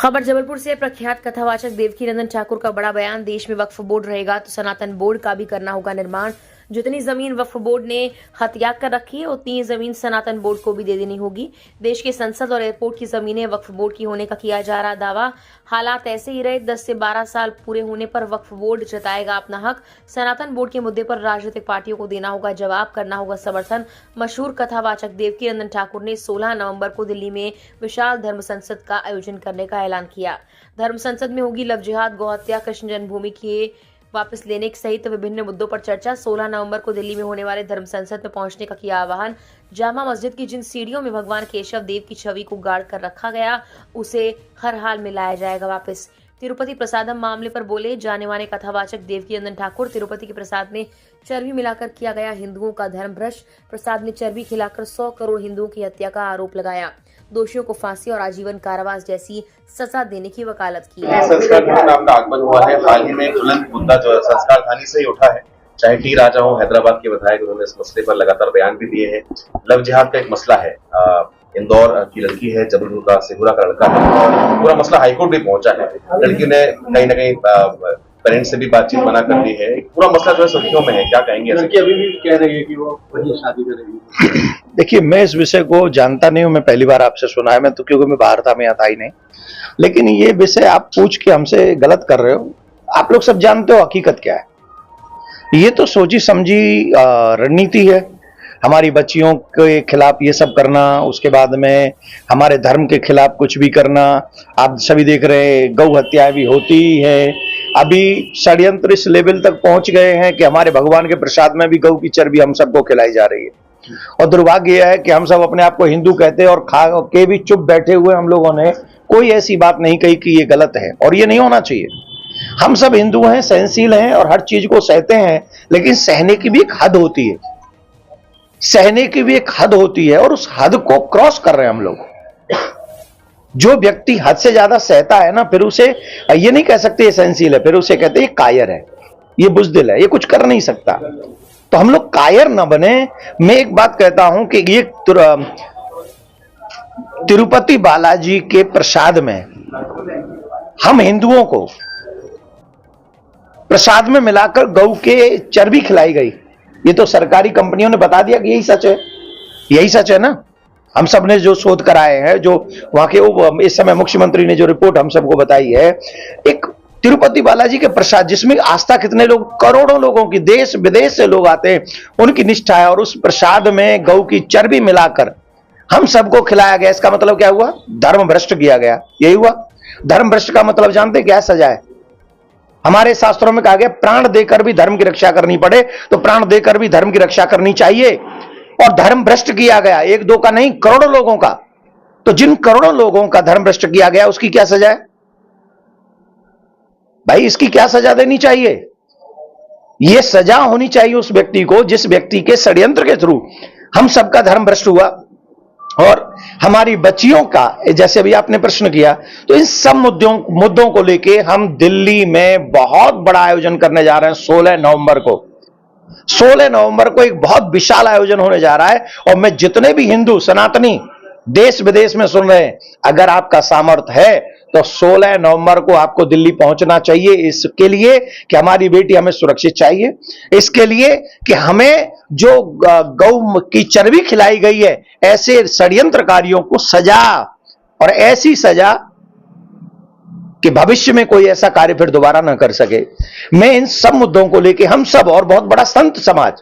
खबर जबलपुर से। प्रख्यात कथावाचक देवकीनंदन ठाकुर का बड़ा बयान। देश में वक्फ बोर्ड रहेगा तो सनातन बोर्ड का भी करना होगा निर्माण। जितनी जमीन वक्फ बोर्ड ने हथिया कर रखी है उतनी जमीन सनातन बोर्ड को भी दे देनी होगी। देश के संसद और एयरपोर्ट की जमीनें वक्फ बोर्ड की होने का किया जा रहा दावा। हालात ऐसे ही रहे 10 से 12 साल पूरे होने पर वक्फ बोर्ड जताएगा अपना हक। सनातन बोर्ड के मुद्दे पर राजनीतिक पार्टियों को देना होगा जवाब, करना होगा समर्थन। मशहूर कथावाचक देवकीनंदन ठाकुर ने 16 नवंबर को दिल्ली में विशाल धर्म संसद का आयोजन करने का ऐलान किया। धर्म संसद में होगी लव जिहाद, गौहत्या, कृष्ण जन्मभूमि के वापस लेने सहित विभिन्न मुद्दों पर चर्चा। 16 नवंबर को दिल्ली में होने वाले धर्म संसद में पहुंचने का किया आह्वान। जामा मस्जिद की जिन सीढ़ियों में भगवान केशव देव की छवि को गाड़ कर रखा गया उसे हर हाल में लाया जाएगा वापस। तिरुपति प्रसादम मामले पर बोले जाने माने कथावाचक देवकीनंदन ठाकुर। तिरुपति के प्रसाद में चर्बी मिलाकर किया गया हिंदुओं का धर्म भ्रष्ट। प्रसाद ने चर्बी खिलाकर 100 करोड़ हिंदुओं की हत्या का आरोप लगाया। दोषियों को फांसी और आजीवन कारावास जैसी सजा देने की वकालत की। संस्कार धानी नाम का आगमन हुआ है। हाल ही में ज्वलंत मुद्दा जो संस्कार धानी से ही उठा है। चाहे टी राजा हो, हैदराबाद के विधायक, उन्होंने इस मसले पर लगातार बयान भी दिए हैं। लव जिहाद का एक मसला है। इंदौर की लड़की है, जबलपुर का सिहुरा का लड़का है। पूरा मसला हाईकोर्ट भी पहुंचा है। लड़की ने कहीं ना कहीं पेरेंट्स से भी बातचीत मना कर दी है। पूरा मसला जो है सुर्खियों में है। क्या कहेंगे? लड़की अभी भी कह रही है कि वो वही शादी करेगी। देखिए, मैं इस विषय को जानता नहीं हूं। मैं पहली बार आपसे सुना है। मैं तो क्योंकि मैं बाहर था, मैं यहाँ था ही नहीं। लेकिन ये विषय आप पूछ के हमसे गलत कर रहे हो। आप लोग सब जानते हो हकीकत क्या है। ये तो सोची समझी रणनीति है। हमारी बच्चियों के खिलाफ ये सब करना, उसके बाद में हमारे धर्म के खिलाफ कुछ भी करना। आप सभी देख रहे हैं गौ हत्याएं भी होती है। अभी षड्यंत्र इस लेवल तक पहुंच गए हैं कि हमारे भगवान के प्रसाद में भी गौ की चर्बी हम सबको खिलाई जा रही है। और दुर्भाग्य यह है कि हम सब अपने आप को हिंदू कहते हैं और खा के भी चुप बैठे हुए। हम लोगों ने कोई ऐसी बात नहीं कही कि ये गलत है और ये नहीं होना चाहिए। हम सब हिंदू हैं, सहनशील हैं और हर चीज को सहते हैं, लेकिन सहने की भी एक हद होती है। सहने की भी एक हद होती है और उस हद को क्रॉस कर रहे हैं हम लोग। जो व्यक्ति हद से ज्यादा सहता है ना, फिर उसे ये नहीं कह सकते ये सहनशील है, फिर उसे कहते हैं ये कायर है, ये बुजदिल है, ये कुछ कर नहीं सकता। तो हम लोग कायर ना बने। मैं एक बात कहता हूं कि ये तिरुपति बालाजी के प्रसाद में हम हिंदुओं को प्रसाद में मिलाकर गौ के चर्बी खिलाई गई। ये तो सरकारी कंपनियों ने बता दिया कि यही सच है। यही सच है ना। हम सब ने जो शोध कराए हैं, जो वहां के इस समय मुख्यमंत्री ने जो रिपोर्ट हम सबको बताई है, एक तिरुपति बालाजी के प्रसाद जिसमें आस्था कितने लोग, करोड़ों लोगों की देश विदेश से लोग आते हैं, उनकी निष्ठा है। और उस प्रसाद में गौ की चर्बी मिलाकर हम सबको खिलाया गया। इसका मतलब क्या हुआ? धर्म भ्रष्ट किया गया। यही हुआ। धर्म भ्रष्ट का मतलब जानते क्या सजा है? हमारे शास्त्रों में कहा गया प्राण देकर भी धर्म की रक्षा करनी पड़े तो प्राण देकर भी धर्म की रक्षा करनी चाहिए। और धर्म भ्रष्ट किया गया, एक दो का नहीं, करोड़ों लोगों का। तो जिन करोड़ों लोगों का धर्म भ्रष्ट किया गया उसकी क्या सजा है भाई? इसकी क्या सजा देनी चाहिए? यह सजा होनी चाहिए उस व्यक्ति को जिस व्यक्ति के षड्यंत्र के थ्रू हम सबका धर्म भ्रष्ट हुआ और हमारी बच्चियों का, जैसे अभी आपने प्रश्न किया, तो इन सब मुद्दों को लेके हम दिल्ली में बहुत बड़ा आयोजन करने जा रहे हैं। 16 नवंबर को 16 नवंबर को एक बहुत विशाल आयोजन होने जा रहा है। और मैं जितने भी हिंदू सनातनी देश विदेश में सुन रहे हैं, अगर आपका सामर्थ्य है तो 16 नवंबर को आपको दिल्ली पहुंचना चाहिए। इसके लिए कि हमारी बेटी हमें सुरक्षित चाहिए, इसके लिए कि हमें जो गौ की चर्बी खिलाई गई है ऐसे षड्यंत्रकारियों को सजा, और ऐसी सजा कि भविष्य में कोई ऐसा कार्य फिर दोबारा ना कर सके। मैं इन सब मुद्दों को लेके हम सब और बहुत बड़ा संत समाज